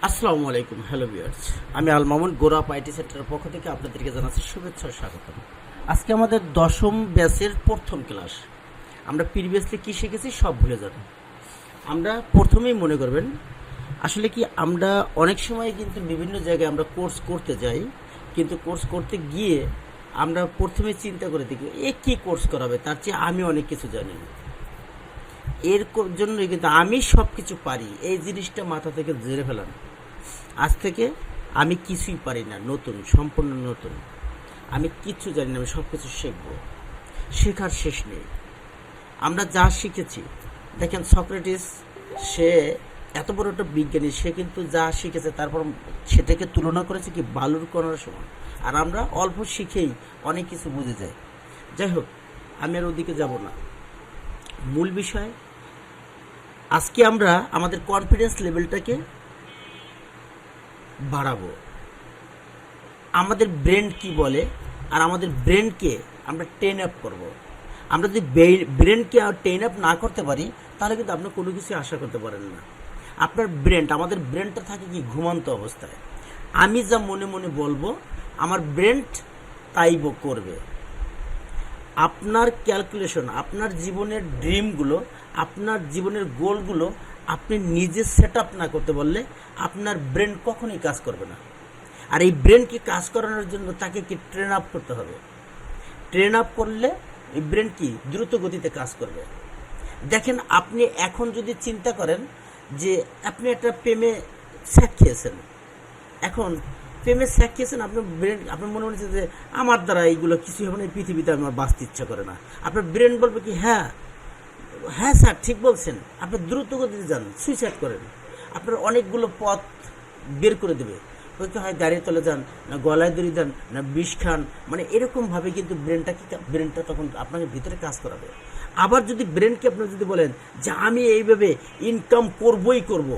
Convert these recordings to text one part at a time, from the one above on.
আসসালামু আলাইকুম, hello viewers. আমি আল মামুন গোরাপ আইটি সেন্টারের পক্ষ থেকে আপনাদেরকে জানাচ্ছি শুভেচ্ছা ও স্বাগতম। আজকে আমাদের দশম ব্যাচের প্রথম ক্লাস। আমরা প্রিভিয়াসলি কী শিখেছি সব ভুলে যাবেন। আমরা প্রথমেই মনে করবেন আসলে কি আমরা অনেক সময় কিন্তু বিভিন্ন জায়গায় আমরা কোর্স করতে যাই, কিন্তু কোর্স করতে গিয়ে আমরা প্রথমে চিন্তা করে দেখি কী কোর্স করাবে, তার চেয়ে আমি অনেক কিছু জানি না। জন্যই কিন্তু আমি সব কিছু পারি এই জিনিসটা মাথা থেকে ঝেড়ে ফেলান। আজ থেকে আমি কিছুই পারি না, নতুন, সম্পূর্ণ নতুন। আমি কিচ্ছু জানি না, আমি সব কিছু শিখব। শেখার শেষ নেই। আমরা যা শিখেছি, দেখেন সক্রেটিস, সে এত বড় একটা বিজ্ঞানী, সে কিন্তু যা শিখেছে তারপর সেটাকে তুলনা করেছে কি বালুর কণার সমান। আর আমরা অল্প শিখেই অনেক কিছু বুঝে যাই। যাই হোক, আমি আর ওদিকে যাব না। মূল বিষয়, আজকে আমরা আমাদের কনফিডেন্স লেভেলটাকে বাড়াবো। আমাদের ব্রেন কি বলে, আর আমাদের ব্রেনকে আমরা ট্রেন আপ করবো। আমরা যদি ব্রেনকে ট্রেন আপ না করতে পারি, তাহলে কিন্তু আপনি কোনো কিছু আশা করতে পারেন না। আপনার আমাদের ব্রেনটা থাকে কি ঘুমন্ত অবস্থায়। আমি যা মনে মনে বলবো, আমার ব্রেন তাই করবে। আপনার ক্যালকুলেশন, আপনার জীবনের ড্রিমগুলো, আপনার জীবনের গোলগুলো আপনি নিজে সেট আপ না করতে বললে আপনার ব্রেন কখনোই কাজ করবে না। আর এই ব্রেনকে কাজ করানোর জন্য তাকে কি ট্রেন আপ করতে হবে। ট্রেন আপ করলে এই ব্রেন কি দ্রুত গতিতে কাজ করবে। দেখেন, আপনি এখন যদি চিন্তা করেন যে আপনি একটা প্রেমে স্যাক খেয়েছেন, এখন প্রেমে স্যাক খেয়েছেন, আপনার ব্রেন, আপনার মনে হচ্ছে যে আমার দ্বারা এইগুলো কিছুই হবে না, এই পৃথিবীতে আমার বাঁচতে ইচ্ছা করে না। আপনার ব্রেন বলবে কি হ্যাঁ হ্যাঁ স্যার ঠিক বলছেন, আপনি দ্রুত গতিতে যান, সুইসাইড করেন। আপনার অনেকগুলো পথ বের করে দেবে। হয়তো হয় গাড়ির তলে যান, না গলায় দড়ি দেন, না বিষ খান, মানে এরকমভাবে কিন্তু ব্রেনটা তখন আপনাকে ভিতরে কাজ করাবে। আবার যদি ব্রেনকে আপনি যদি বলেন যে আমি এইভাবে ইনকাম করবই করব,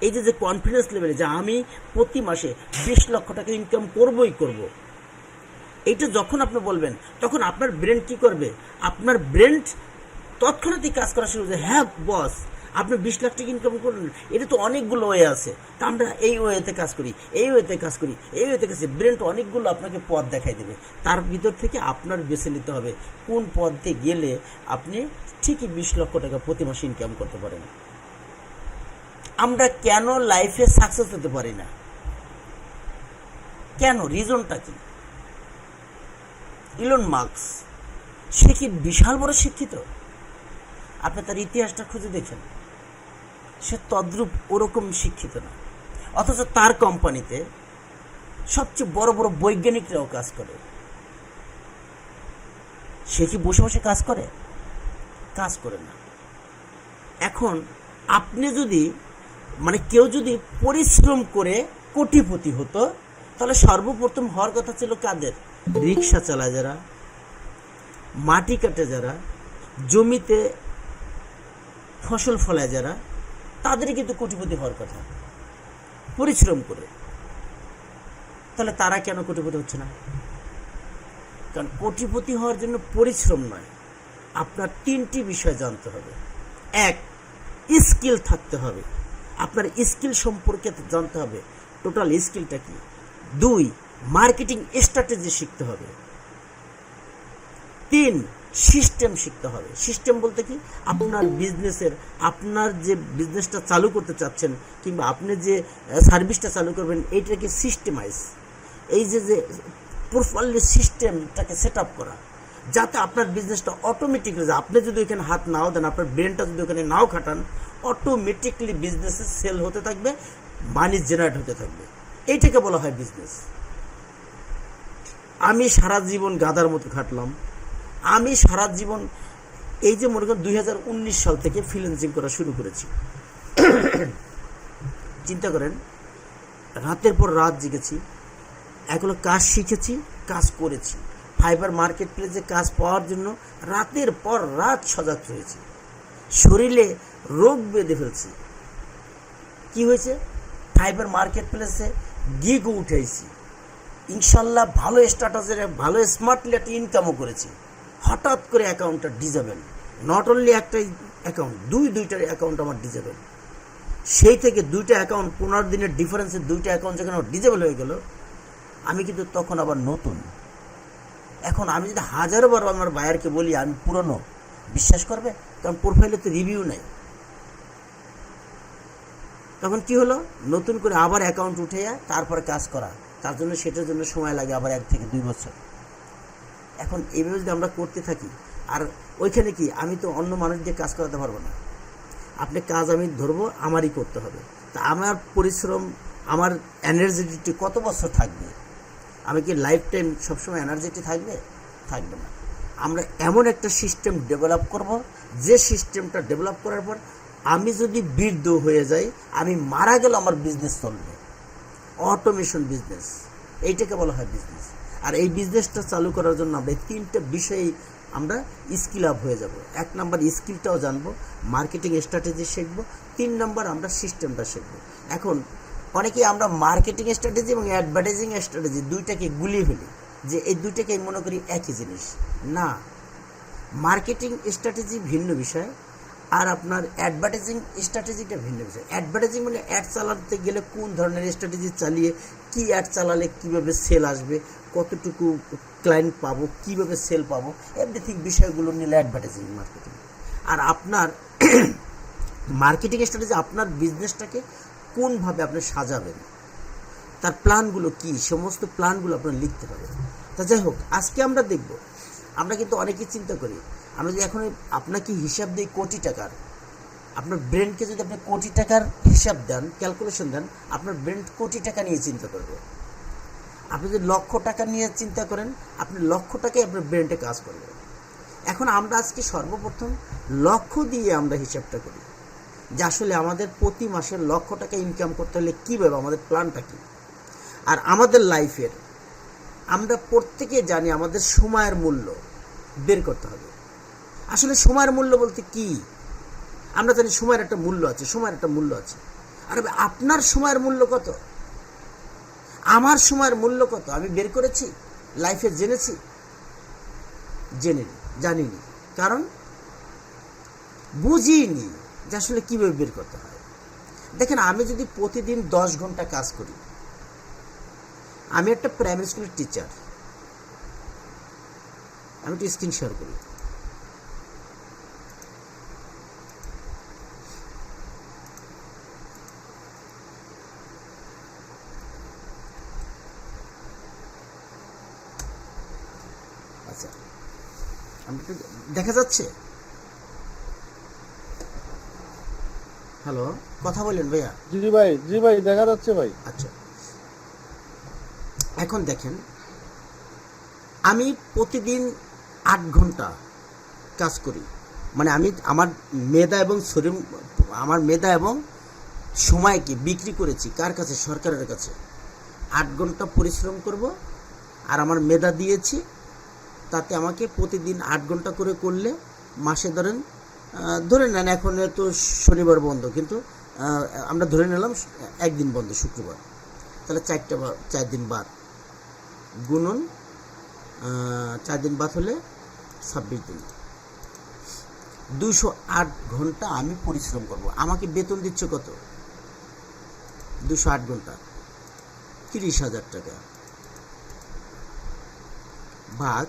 এই যে কনফিডেন্স লেভেলে যে আমি প্রতি মাসে 20 লক্ষ টাকা ইনকাম করবই করব, এইটা যখন আপনি বলবেন, তখন আপনার ব্রেন কি করবে, আপনার ব্রেন তৎক্ষণাৎই কাজ করা শুরু করে। হ্যাঁ বস, আপনি 20 লাখ টাকা ইনকাম করুন, এটা তো অনেকগুলো ওয়ে আছে, তা আমরা এই ওয়েতে কাজ করি, এই ওয়েতে কাজ করি, এই ওয়েতে কাজ করি। ব্রেন তো অনেকগুলো আপনাকে পথ দেখাই দেবে, তার ভিতর থেকে আপনার বেছে নিতে হবে কোন পথে গেলে আপনি ঠিকই 20 লক্ষ টাকা প্রতি মাসে ইনকাম করতে পারেন। আমরা কেন লাইফে সাকসেস হতে পারি না, কেন, রিজনটা কি? ইলন মাস্ক, সে কি বিশাল বড় শিক্ষিত? আপনি তার ইতিহাসটা খুঁজে দেখেন, সে তদ্রূপ ওরকম শিক্ষিত না। অথচ তার কোম্পানিতে সবচেয়ে বড় বড় বৈজ্ঞানিকরাও কাজ করে। সে কি বসে বসে কাজ করে? কাজ করে না। এখন আপনি যদি, মানে কেউ যদি পরিশ্রম করে কোটিপতি হতো, তাহলে সর্বপ্রথম হওয়ার কথা ছিল কাদের? রিক্সা চালায় যারা, মাটি কাটে যারা, জমিতে ফসল ফলায় যারা, তাদেরই কিন্তু কোটিপতি হওয়ার কথা পরিশ্রম করে। তাহলে তারা কেন কোটিপতি হচ্ছে না? কারণ কোটিপতি হওয়ার জন্য পরিশ্রম নয়, আপনার 3টি বিষয় জানতে হবে। 1, স্কিল থাকতে হবে, আপনার স্কিল সম্পর্কে জানতে হবে, টোটাল স্কিলটা কি। 2, মার্কেটিং স্ট্র্যাটেজি শিখতে হবে। 3, সিস্টেম শিখতে হবে। সিস্টেম বলতে কি, আপনার বিজনেসের, আপনার যে বিজনেসটা চালু করতে চাচ্ছেন কিংবা আপনি যে সার্ভিসটা চালু করবেন, এইটাকে সিস্টেমাইজ, এই যে প্রপারলি সিস্টেমটাকে সেট আপ করা, যাতে আপনার বিজনেসটা অটোমেটিকলি, আপনি যদি ওইখানে হাত নাও দেন, আপনার ব্রেনটা যদি ওখানে নাও খাটান, অটোমেটিকলি বিজনেসে সেল হতে থাকবে, মানি জেনারেট হতে থাকবে। এইটাকে বলা হয় বিজনেস। আমি সারা জীবন গাধার মতো খাটলাম, আমি সারা জীবন, এই যে মনে করেন 2019 সাল থেকে ফ্রিল্যান্সিং করা শুরু করেছি। চিন্তা করেন, রাতের পর রাত জেগেছি, এগুলো কাজ শিখেছি, কাজ করেছি। ফাইবার মার্কেট প্লেসে কাজ পাওয়ার জন্য রাতের পর রাত সজাগ হয়েছি, শরীরে রোগ বেঁধে ফেলছি। কি হয়েছে? ফাইবার মার্কেট প্লেসে গিগ উঠেছি, ইনশাল্লাহ ভালো স্ট্যাটাসের, ভালো স্মার্টলি একটা ইনকামও করেছি। হঠাৎ করে অ্যাকাউন্টটা ডিজেবল, নট অনলি একটাই অ্যাকাউন্ট, দুইটার অ্যাকাউন্ট আমার ডিজেবল। সেই থেকে দুইটা অ্যাকাউন্ট 15 দিনের ডিফারেন্সে দুইটা অ্যাকাউন্ট যখন ডিজেবল হয়ে গেল, আমি কিন্তু তখন আবার নতুন। এখন আমি যদি হাজারো বার আমার বায়ারকে বলি আমি পুরনো, বিশ্বাস করবে? কারণ প্রোফাইলে তো রিভিউ নেই। তখন কি হলো, নতুন করে আবার অ্যাকাউন্ট উঠে তারপরে কাজ করা, তার জন্য সেটার জন্য সময় লাগে আবার 1 থেকে 2 বছর। এখন এইভাবে যদি আমরা করতে থাকি, আর ওইখানে কি আমি তো অন্য মানুষ দিয়ে কাজ করাতে পারবো না। আপনি কাজ আমি ধরবো, আমারই করতে হবে। তা আমার পরিশ্রম, আমার এনার্জিটি কত বছর থাকবে? আমি কি লাইফ টাইম সবসময় এনার্জিটি থাকবে? থাকবে না। আমরা এমন একটা সিস্টেম ডেভেলপ করব, যে সিস্টেমটা ডেভেলপ করার পর আমি যদি বৃদ্ধ হয়ে যাই, আমি মারা গেল, আমার বিজনেস চলবে। অটোমেশন বিজনেস, এইটাকে বলা হয় বিজনেস। আর এই বিজনেসটা চালু করার জন্য আমরা এই 3টা বিষয়ে আমরা স্কিল আপ হয়ে যাব। 1 নাম্বার স্কিলটাও জানবো, মার্কেটিং স্ট্র্যাটেজি শিখবো, 3 নাম্বার আমরা সিস্টেমটা শিখবো। এখন অনেকেই আমরা মার্কেটিং স্ট্র্যাটেজি এবং অ্যাডভার্টাইজিং স্ট্র্যাটেজি দুইটাকে গুলিয়ে ফেলি, যে এই দুইটাকে মনে করি একই জিনিস। না, মার্কেটিং স্ট্র্যাটেজি ভিন্ন বিষয়, আর আপনার অ্যাডভার্টাইজিং স্ট্র্যাটেজিটা ভিন্ন বিষয়। অ্যাডভার্টাইজিং মানে অ্যাড চালাতে গেলে কোন ধরনের স্ট্র্যাটেজি চালিয়ে কী অ্যাড চালালে কীভাবে সেল আসবে, কতটুকু ক্লায়েন্ট পাবো, কীভাবে সেল পাবো, এভরিথিং বিষয়গুলো নিলে অ্যাডভার্টাইজিং মার্কেটিং। আর আপনার মার্কেটিং স্ট্র্যাটেজি আপনার বিজনেসটাকে কোনভাবে আপনি সাজাবেন, তার প্ল্যানগুলো কী, সমস্ত প্ল্যানগুলো আপনার লিখতে পারবেন। তা যাই হোক, আজকে আমরা দেখব, আমরা কিন্তু অনেকেই চিন্তা করি, আমরা যদি এখন আপনাকে হিসাব দিই কোটি টাকার, আপনার ব্রেনকে যদি আপনি কোটি টাকার হিসাব দেন, ক্যালকুলেশন দেন, আপনার ব্রেন কোটি টাকা নিয়ে চিন্তা করবে। আপনি যদি লক্ষ টাকা নিয়ে চিন্তা করেন, আপনি লক্ষ টাকায় আপনার ব্রেনটা কাজ করবে। এখন আমরা আজকে সর্বপ্রথম লক্ষ্য দিয়ে আমরা হিসাবটা করি, যে আসলে আমাদের প্রতি মাসে লক্ষ টাকা ইনকাম করতে হলে কীভাবে, আমাদের প্ল্যানটা কী। আর আমাদের লাইফের আমরা প্রত্যেকে জানি আমাদের সময়ের মূল্য বের করতে হবে। আসলে সময়ের মূল্য বলতে কি? আমরা জানি সময়ের একটা মূল্য আছে, সময়ের একটা মূল্য আছে। আর আপনার সময়ের মূল্য কত? আমার সময়ের মূল্য কত? আমি বের করেছি, লাইফে জেনেছি? জানিনি, কারণ বুঝিনি যে আসলে কীভাবে বের করতে হয়। দেখেন, আমি যদি প্রতিদিন 10 ঘন্টা কাজ করি, আমি একটা প্রাইমারি স্কুলের টিচার, আমি একটু স্ক্রিন শেয়ার করি। আচ্ছা, আমি একটু দেখা যাচ্ছে? হ্যালো, কথা বলেন ভাইয়া। জি ভাই দেখা যাচ্ছে ভাই। আচ্ছা, এখন দেখেন, আমি প্রতিদিন 8 ঘন্টা কাজ করি, মানে আমি আমার মেধা এবং শরীর, আমার মেধা এবং সময়কে বিক্রি করেছি কার কাছে? সরকারের কাছে। 8 ঘন্টা পরিশ্রম করব, আর আমার মেধা দিয়েছি, তাতে আমাকে প্রতিদিন 8 ঘন্টা করে করলে মাসে ধরে নেন, এখন তো শনিবার বন্ধ, কিন্তু আমরা ধরে নিলাম একদিন বন্ধ, শুক্রবার, তাহলে 4 দিন বাদ, গুণন 4 দিন বাদ হলে 26 দিন, 208 ঘন্টা আমি পরিশ্রম করব। আমাকে বেতন দিচ্ছে কত? 208 ঘন্টা 30,000 টাকা ভাগ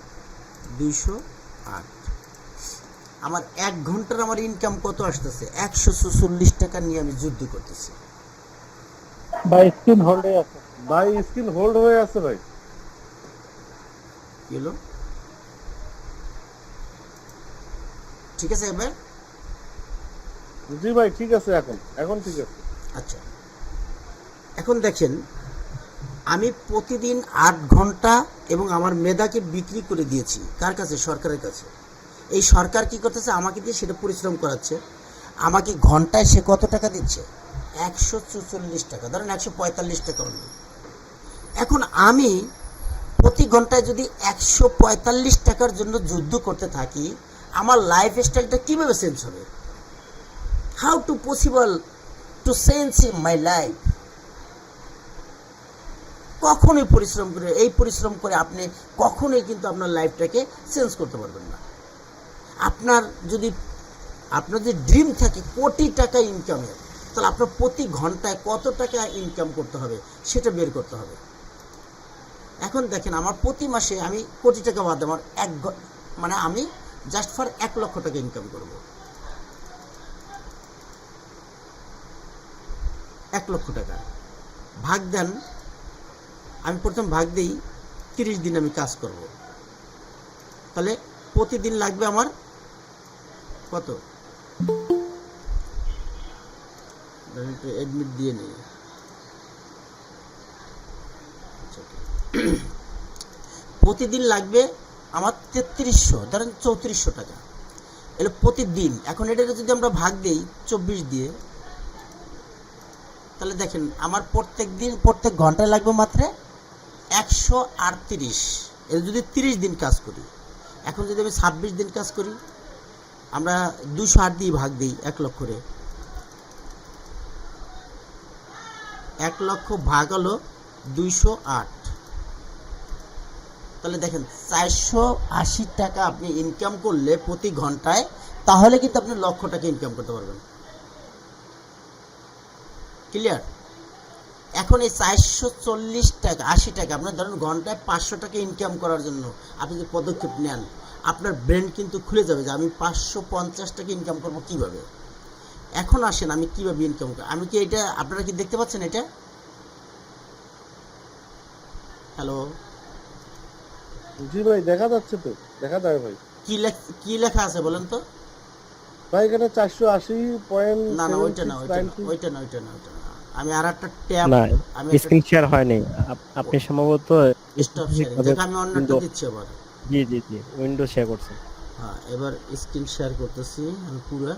208, আমার 1 ঘন্টার আমার ইনকাম কত আসতেছে? 144 টাকা নিয়ে আমি যুদ্ধ করতেছি। ভাই স্ক্রিন হোল্ড হয়ে আছে, ভাই স্ক্রিন হোল্ড হয়ে আছে ভাই। কি হলো? ঠিক আছে এবার? জি ভাই ঠিক আছে, এখন ঠিক আছে। আচ্ছা, এখন দেখেন, আমি প্রতিদিন 8 ঘন্টা এবং আমার মেধাকে বিক্রি করে দিয়েছি কার কাছে? সরকারের কাছে। এই সরকার কি করতেছে? আমাকে দিয়ে সেটা পরিশ্রম করাচ্ছে। আমাকে ঘন্টায় সে কত টাকা দিচ্ছে? 144 টাকা, ধরেন 145 টাকা হল। এখন আমি প্রতি ঘন্টায় যদি 145 টাকার জন্য যুদ্ধ করতে থাকি, আমার লাইফ স্টাইলটা কীভাবে চেঞ্জ হবে? How to possible to change my life? কখনোই পরিশ্রম করে আপনি কখনোই কিন্তু আপনার লাইফটাকে চেঞ্জ করতে পারবেন না। আপনার যদি ড্রিম থাকে কোটি টাকা ইনকামের, তাহলে আপনার প্রতি ঘন্টায় কত টাকা ইনকাম করতে হবে সেটা বের করতে হবে। এখন দেখেন আমার প্রতি মাসে আমি কোটি টাকা বাদ আমার মানে আমি জাস্ট ফর 1 লক্ষ টাকা ইনকাম করব। 1 লক্ষ টাকা ভাগ দেন, আমি প্রথম ভাগ দিই 30 দিন আমি কাজ করব, তাহলে প্রতিদিন লাগবে আমার কত, অ্যাডমিট দিয়ে নেই, প্রতিদিন লাগবে আমার 3300, ধরেন 3400 টাকা এলো প্রতিদিন। এখন এটা যদি আমরা ভাগ দিই 24 দিয়ে, তাহলে দেখেন আমার প্রত্যেক ঘন্টায় লাগবে মাত্র 138। এর যদি 30 দিন কাজ করি, এখন যদি আমি 26 দিন কাজ করি, আমরা 208 দিয়ে ভাগ দিই 1 লক্ষরে, 1 লক্ষ ভাগ হলো 208, তাহলে দেখেন 480 টাকা আপনি ইনকাম করলে প্রতি ঘন্টায়, তাহলে কিন্তু আপনি লক্ষ টাকা ইনকাম করতে পারবেন। ক্লিয়ার? এখন এই 440 টাকা 80 টাকা আপনার ধরেন ঘন্টায় 500 টাকা ইনকাম করার জন্য আপনি যদি পদক্ষেপ নেন, আপনার ব্রেন কিন্তু খুলে যাবে যে আমি 550 টাকা ইনকাম করব কিভাবে। এখন আসেন আমি কিভাবে ইনকাম করব, আমি কি এটা আপনারা কি দেখতে পাচ্ছেন এটা? হ্যালো, জি ভাই, দেখা যাচ্ছে তো, দেখা যায় ভাই। কি লেখা আছে বলেন তো? ভাই এখানে 480 পয়েন্ট, না না ওইটা না, আমি আর একটা ট্যাব, না, আমি স্ক্রিন শেয়ার হয়নি। আপনি সম্ভবত স্টপ শেয়ারিং, দেখো আমি অন্যটা দিচ্ছি আবার। জি জি জি, উইন্ডো শেয়ার করছেন। হ্যাঁ, এবার স্ক্রিন শেয়ার করতেছি আমি পুরো,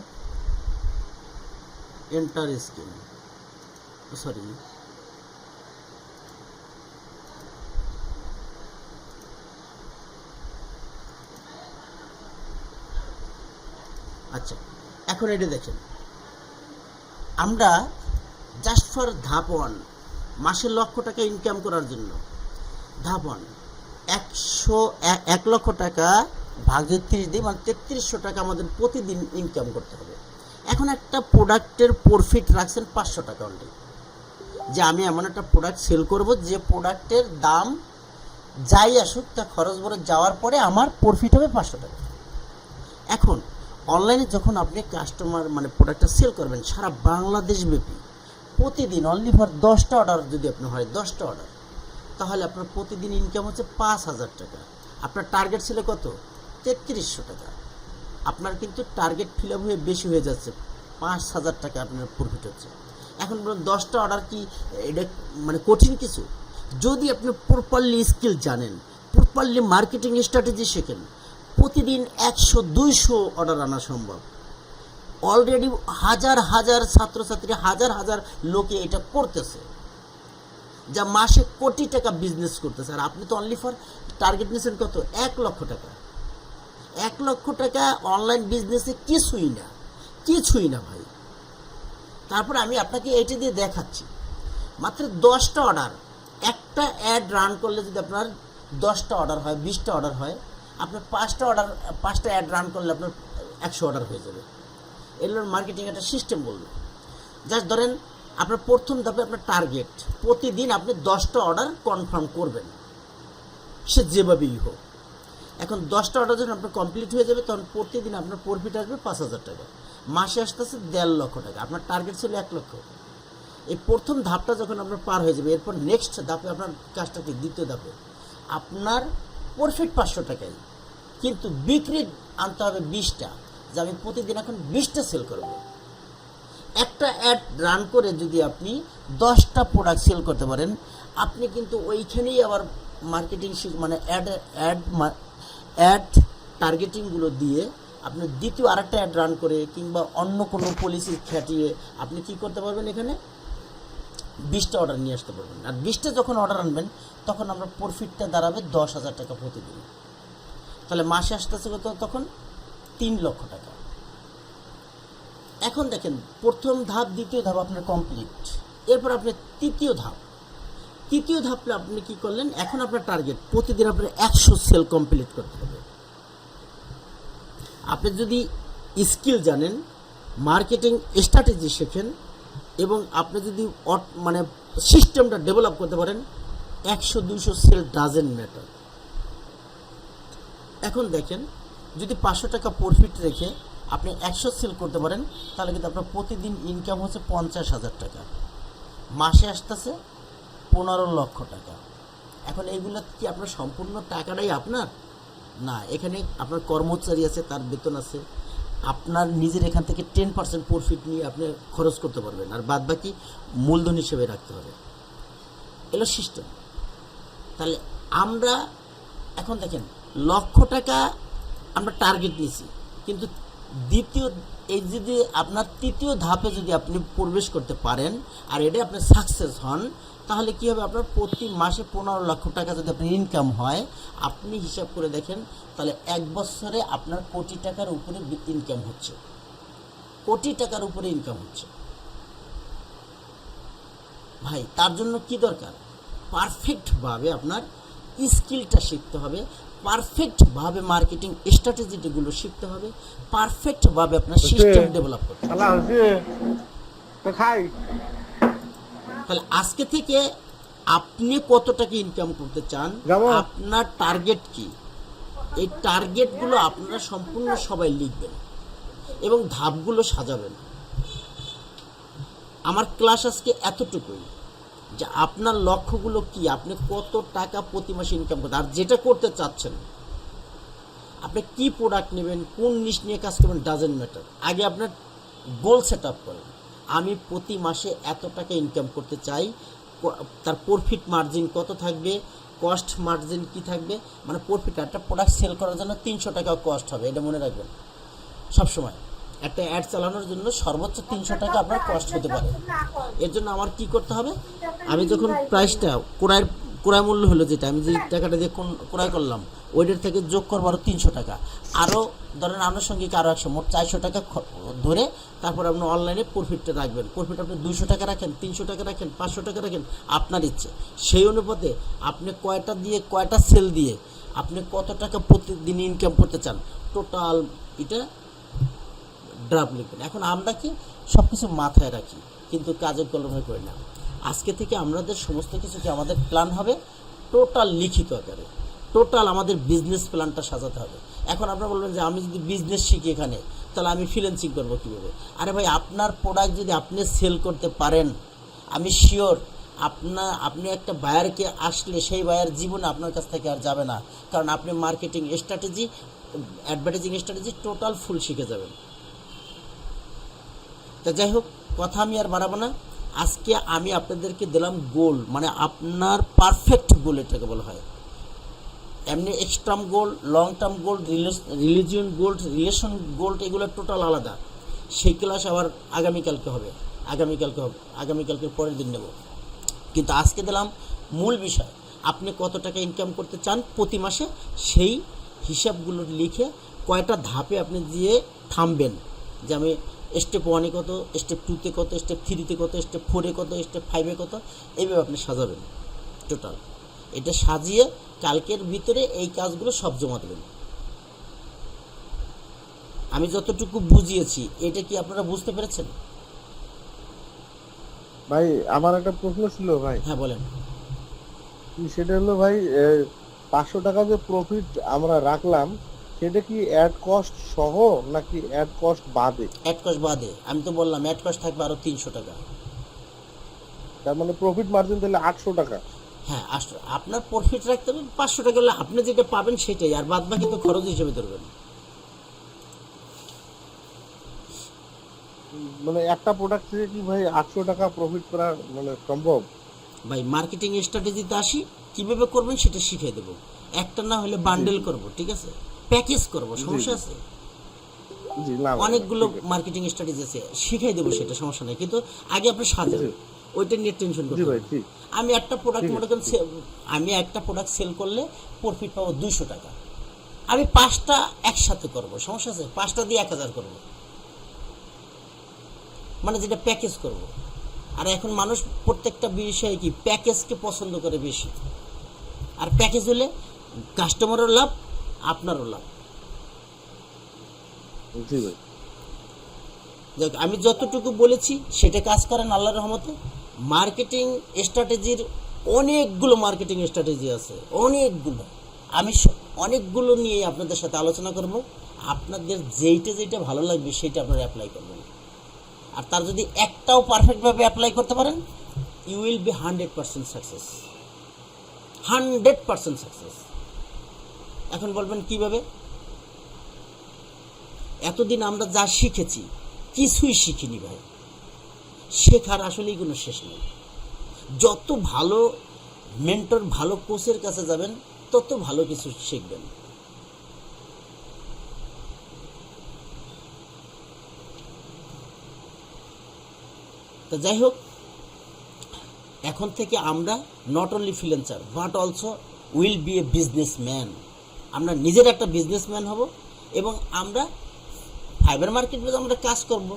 এন্টার স্ক্রিন, সরি আচ্ছা। এখন এটা দেখেন, আমরা জাস্ট ফর ধাপ 1 মাসে লক্ষ টাকা ইনকাম করার জন্য, ধাপ 1 1 লক্ষ টাকা ভাগ 30 দিই, মানে 3300 টাকা আমাদের প্রতিদিন ইনকাম করতে হবে। এখন একটা প্রোডাক্টের প্রফিট রাখছেন 500 টাকা অনলি, যে আমি এমন একটা প্রোডাক্ট সেল করব যে প্রোডাক্টের দাম যাই আসুক তা খরচ বরচ যাওয়ার পরে আমার প্রফিট হবে 500 টাকা। এখন অনলাইনে যখন আপনি কাস্টমার মানে প্রোডাক্টটা সেল করবেন সারা বাংলাদেশ ব্যাপী, প্রতিদিন অনলি ফর 10টা অর্ডার যদি আপনি হয়, 10টা অর্ডার, তাহলে আপনার প্রতিদিন ইনকাম হচ্ছে 5000 টাকা। আপনার টার্গেট ছিল কত? 3300 টাকা। আপনার কিন্তু টার্গেট ফিল আপ হয়ে বেশি হয়ে যাচ্ছে, 5000 টাকা আপনার প্রফিট হচ্ছে। এখন বলুন 10টা অর্ডার কি এটা মানে কঠিন কিছু? যদি আপনি প্রপারলি স্কিল জানেন, প্রপারলি মার্কেটিং স্ট্র্যাটেজি শেখেন, প্রতিদিন 100-200 অর্ডার আনা সম্ভব। অলরেডি হাজার হাজার ছাত্রছাত্রী, হাজার হাজার লোকে এটা করতেছে, যা মাসে কোটি টাকা বিজনেস করতেছে। আর আপনি তো অনলি ফর টার্গেট নিয়েছেন কত? 1 লক্ষ টাকা। 1 লক্ষ টাকা অনলাইন বিজনেসে কিছুই না ভাই। তারপর আমি আপনাকে এইটা দিয়ে দেখাচ্ছি, মাত্র 10টা অর্ডার, একটা অ্যাড রান করলে যদি আপনার 10টা অর্ডার হয়, 20টা অর্ডার হয়, আপনার 5টা অ্যাড রান করলে আপনার 100 অর্ডার হয়ে যাবে। এগুলোর মার্কেটিং একটা সিস্টেম বলবে। জাস্ট ধরেন আপনার প্রথম ধাপে আপনার টার্গেট প্রতিদিন আপনি 10টা অর্ডার কনফার্ম করবেন, সে যেভাবেই হোক। এখন 10টা অর্ডার যখন আপনার কমপ্লিট হয়ে যাবে, তখন প্রতিদিন আপনার প্রফিট আসবে 5000 টাকা, মাসে আসতেছে 1.5 লক্ষ টাকা। আপনার টার্গেট ছিল 1 লক্ষ। এই প্রথম ধাপটা যখন আপনার পার হয়ে যাবে, এরপর নেক্সট ধাপে আপনার কাজটা কি, দ্বিতীয় ধাপে আপনার প্রফিট 500 টাকাই, কিন্তু বিক্রি আনতে হবে 20টা, যে আমি প্রতিদিন এখন 20টা সেল করব। একটা অ্যাড রান করে যদি আপনি 10টা প্রোডাক্ট সেল করতে পারেন, আপনি কিন্তু ওইখানেই আবার মার্কেটিং মানে অ্যাড টার্গেটিংগুলো দিয়ে আপনি দ্বিতীয় আরেকটা অ্যাড রান করে কিংবা অন্য কোনো পলিসি খাটিয়ে আপনি কি করতে পারবেন, এখানে 20টা অর্ডার নিয়ে আসতে পারবেন। আর 20টা যখন অর্ডার আনবেন, তখন আপনার প্রফিটটা দাঁড়াবে 10,000 টাকা প্রতিদিন। তাহলে মাসে আসতেছে কত? তখন 3 লক্ষ টাকা। এখন দেখেন প্রথম ধাপ, দ্বিতীয় ধাপ আপনার কমপ্লিট। এরপর আপনি তৃতীয় ধাপে আপনি কি করলেন? এখন আপনার টার্গেট প্রতিদিন আপনার 100 সেল কমপ্লিট করতে হবে। আপনি যদি স্কিল জানেন, মার্কেটিং স্ট্র্যাটেজি শেখেন, এবং আপনি যদি মানে সিস্টেমটা ডেভেলপ করতে পারেন, 100-200 সেল ডাজেন্ট ম্যাটার। এখন দেখেন, যদি 500 টাকা প্রফিট রেখে আপনি 100 সেল করতে পারেন, তাহলে কিন্তু আপনার প্রতিদিন ইনকাম হচ্ছে 50,000 টাকা, মাসে আসতেছে 15 লক্ষ টাকা। এখন এইগুলো কি আপনার সম্পূর্ণ টাকাটাই আপনার? না, এখানে আপনার কর্মচারী আছে, তার বেতন আছে, আপনার নিজের এখান থেকে 10% প্রফিট নিয়ে আপনি খরচ করতে পারবেন, আর বাদ বাকি মূলধন হিসেবে রাখতে হবে। এলো সিস্টেম। তাহলে আমরা এখন দেখেন, লক্ষ টাকা আমরা টার্গেট নিয়েছি, কিন্তু এই যদি আপনার তৃতীয় ধাপে যদি আপনি প্রবেশ করতে পারেন আর এটা আপনি সাকসেস হন, তাহলে কী হবে, আপনার প্রতি মাসে 15 লক্ষ টাকা যদি আপনার ইনকাম হয়, আপনি হিসাব করে দেখেন, তাহলে 1 বছরে আপনার কোটি টাকার উপরে ইনকাম হচ্ছে, কোটি টাকার উপরে ইনকাম হচ্ছে। ভাই, তার জন্য কি দরকার? পারফেক্টভাবে আপনার স্কিলটা শিখতে হবে, পারফেক্টভাবে মার্কেটিং স্ট্র্যাটেজিগুলো শিখতে হবে, পারফেক্টভাবে আপনার সিস্টেম ডেভেলপ করতে হবে। শালা হচ্ছে তো খাই। তাহলে আজকে থেকে আপনি কত টাকা ইনকাম করতে চান, যেমন? আপনার টার্গেট কি, এই টার্গেটগুলো আপনারা সম্পূর্ণ সবাই লিখবেন এবং ধাপগুলো সাজাবেন। আমার ক্লাস আজকে এতটুকুই, যে আপনার লক্ষ্যগুলো কি, আপনি কত টাকা প্রতি মাসে ইনকাম করতে, আর যেটা করতে চাচ্ছেন, আপনি কি প্রোডাক্ট নেবেন, কোন নিশ নিয়ে কাজ করবেন, ডাজেন্ট ম্যাটার। আগে আপনার গোল সেট আপ করেন, আমি প্রতি মাসে এত টাকা ইনকাম করতে চাই, তার প্রফিট মার্জিন কত থাকবে, কস্ট মার্জিন কি থাকবে, মানে প্রফিট, একটা প্রোডাক্ট সেল করার জন্য 300 টাকা কস্ট হবে, এটা মনে রাখবেন সবসময়। একটা অ্যাড চালানোর জন্য সর্বোচ্চ 300 টাকা আপনার কস্ট হতে পারে। এর জন্য আমার কি করতে হবে, আমি যখন প্রাইসটা ক্রয় মূল্য হলো, যেটা আমি যে টাকাটা দিয়ে ক্রয় করলাম, ওইটার থেকে যোগ করবো আরও 300 টাকা, আরও ধরেন আনুষঙ্গিক আরও 100, মোট 400 টাকা ধরে তারপর আপনি অনলাইনে প্রফিটটা রাখবেন। প্রফিট আপনি 200 টাকা রাখেন, 300 টাকা রাখেন, 500 টাকা রাখেন, আপনার ইচ্ছে। সেই অনুপাতে আপনি কয়টা সেল দিয়ে আপনি কত টাকা প্রতিদিন ইনকাম করতে চান, টোটাল এটা ড্রাফট লিখবেন। এখন আমরা কি সব কিছু মাথায় রাখি, কিন্তু কাজের কলমে করি না। আজকে থেকে আমাদের সমস্ত কিছুকে আমাদের প্ল্যান হবে টোটাল লিখিত আকারে, টোটাল আমাদের বিজনেস প্ল্যানটা সাজাতে হবে। এখন আপনারা বলবেন যে আমি যদি বিজনেস শিখি এখানে, তাহলে আমি ফ্রিল্যান্সিং করবো কীভাবে? আরে ভাই, আপনার প্রোডাক্ট যদি আপনি সেল করতে পারেন, আমি শিওর আপনি একটা বায়ারকে আসলে সেই বায়ার জীবনে আপনার কাছ থেকে আর যাবে না, কারণ আপনি marketing strategy, advertising strategy total full শিখে যাবেন। তা যাই হোক, কথা আমি আর বাড়াবো না। আজকে আমি আপনাদেরকে দিলাম গোল, মানে আপনার পারফেক্ট গোল এটাকে বলা হয়। এমনি extreme goal, long term goal, religion goal, relation goal, এগুলো টোটাল আলাদা। সেই ক্লাস আবার আগামীকালকের পরের দিন নেব। কিন্তু আজকে দিলাম মূল বিষয়, আপনি কত টাকা ইনকাম করতে চান প্রতি মাসে, সেই হিসাবগুলো লিখে কয়টা ধাপে আপনি দিয়ে থামবেন, যে আমি স্টেপ 1-এ কত, স্টেপ 2-তে কত, স্টেপ 3-তে কত, স্টেপ 4-এ কত, স্টেপ 5-এ কত, এইভাবে আপনি সাজাবেন টোটাল। এটা সাজিয়ে কালকের ভিতরে এই কাজগুলো সব জমা দেবেন। আমি যতটুকু বুঝিয়েছি, এটা কি আপনারা বুঝতে পেরেছেন? ভাই, আমার একটা প্রশ্ন ছিল ভাই। হ্যাঁ, বলেন। সেটা হলো ভাই, 500 টাকা যে প্রফিট আমরা রাখলাম, সেটা কি অ্যাড কস্ট সহ নাকি অ্যাড কস্ট বাদে? অ্যাড কস্ট বাদে। আমি তো বললাম অ্যাড কস্ট থাকবে আরও 300 টাকা। তার মানে প্রফিট মার্জিন তাহলে 800 টাকা। হ্যাঁ, আপনার প্রফিট রাখতে হবে 500 টাকা, হলে আপনি যেটা পাবেন সেটাই, আর বাদ বাকি তো খরচ হিসেবে ধরবেন। মানে একটা প্রোডাক্ট থেকে কি ভাই 800 টাকা প্রফিট করা মানে সম্ভব? ভাই, মার্কেটিং স্ট্র্যাটেজিতে আসি, কীভাবে করবেন সেটা শিখিয়ে দেবো। একটা না হলে বান্ডেল করব, ঠিক আছে, প্যাকেজ করব, সমস্যা আছে? জি না, অনেকগুলো মার্কেটিং স্ট্র্যাটেজি আছে, শিখিয়ে দেবো, সেটা সমস্যা নেই, কিন্তু আগে আপনি সাজান, ওইটা নিয়ে টেনশন করতে হবে। আমি একটা প্রোডাক্ট মনে করেন, আমি একটা প্রোডাক্ট সেল করলে প্রফিট পাবো 200 টাকা, আমি 5টা একসাথে করব, সমস্যা আছে? 5টা দিয়ে 1000 করব, মানে যেটা প্যাকেজ করব। আর এখন মানুষ প্রত্যেকটা বিষয়ে কি প্যাকেজকে পছন্দ করে বেশি, আর প্যাকেজ হলে কাস্টমারেরও লাভ, আপনারও লাভ। জি ভাই। দেখ, আমি যতটুকু বলেছি সেটা কাজ করেন আল্লাহর রহমতে। মার্কেটিং স্ট্র্যাটেজির অনেকগুলো মার্কেটিং স্ট্র্যাটেজি আছে, অনেকগুলো। আমি অনেকগুলো নিয়ে আপনাদের সাথে আলোচনা করব। আপনাদের যেইটা ভালো লাগবে সেইটা আপনারা অ্যাপ্লাই করবেন। আর তার যদি একটাও পারফেক্টভাবে অ্যাপ্লাই করতে পারেন, you will be 100% success, 100% success. এখন বলবেন কিভাবে? এতদিন আমরা যা শিখেছি কিছুই শিখিনি ভাই, শেখার আসলেই কোনো শেষ নেই। যত ভালো মেন্টর, ভালো কোচের কাছে যাবেন, তত ভালো কিছু শিখবেন। তো যাই হোক, এখন থেকে আমরা not only freelancer but also will B a businessman. আমরা নিজের একটা বিজনেসম্যান হব এবং আমরা ফাইবার মার্কেটে আমরা কাজ করব।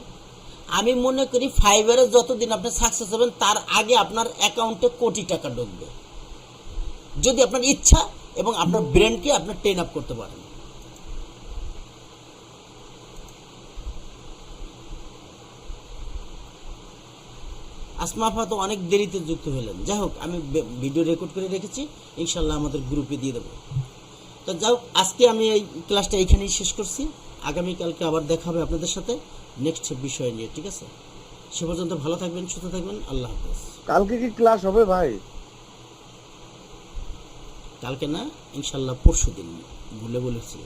আমি মনে করি ফাইবারে যতদিন আপনি সাকসেস হবেন তার আগে আপনার অ্যাকাউন্টে কোটি টাকা ঢুকবে, যদি আপনার ইচ্ছা এবং আপনার ব্রেনকে আপনি ট্রেন আপ করতে পারেন। আসমা আপা তো অনেক দেরিতে যুক্ত হলেন। যাই হোক, আমি ভিডিও রেকর্ড করে রেখেছি, ইনশাল্লাহ আমাদের গ্রুপে দিয়ে দেবো। তো যাই হোক, আজকে আমি এই ক্লাসটা এইখানেই শেষ করছি। আগামীকালকে আবার দেখা হবে আপনাদের সাথে নেক্সট বিষয় নিয়ে, ঠিক আছে? সে পর্যন্ত ভালো থাকবেন, সুস্থ থাকবেন, আল্লাহ হাফেজ। কালকে কি ক্লাস হবে ভাই? কালকে না, ইনশাল্লাহ পরশু দিন, ভুলে বলেছি।